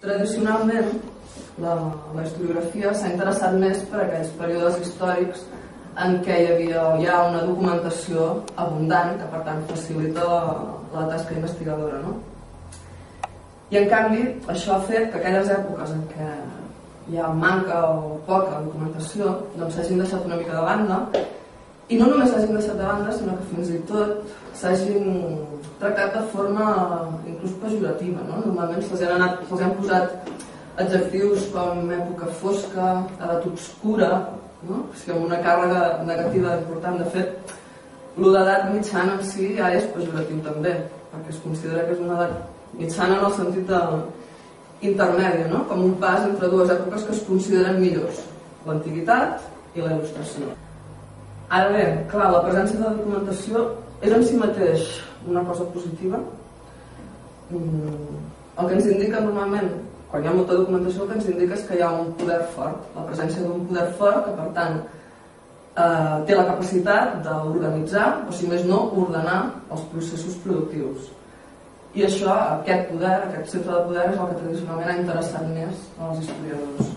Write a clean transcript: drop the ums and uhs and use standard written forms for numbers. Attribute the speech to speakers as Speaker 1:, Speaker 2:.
Speaker 1: Tradicionalment, la historiografia s'ha interessat més per aquells períodes històrics en què hi havia ja una documentació abundant, que per tant facilita la tasca investigadora, no? I en canvi, això ha fet que aquelles èpoques en què hi ha manca o poca documentació doncs s'hagin deixat una mica de banda, i no només s'hagin deixat de banda, sinó que fins i tot s'hagin tractat de forma inclús pejorativa, no? Normalment se'ls han posat adjectius com època fosca, edat obscura, no? O sigui, amb una càrrega negativa important. De fet, l'edat mitjana en si ja és pejoratiu també, perquè es considera que és una edat mitjana en el sentit intermèdia, no? Com un pas entre dues èpoques que es consideren millors, l'antiguitat i la il·lustració. Ara bé, clar, la presència de documentació és en si mateix una cosa positiva. El que ens indica normalment, quan hi ha molta documentació, el que ens indica és que hi ha un poder fort, la presència d'un poder fort que, per tant, té la capacitat d'organitzar, o si més no, ordenar els processos productius. I això, aquest poder, aquest centre de poder, és el que tradicionalment ha interessat més als historiadors.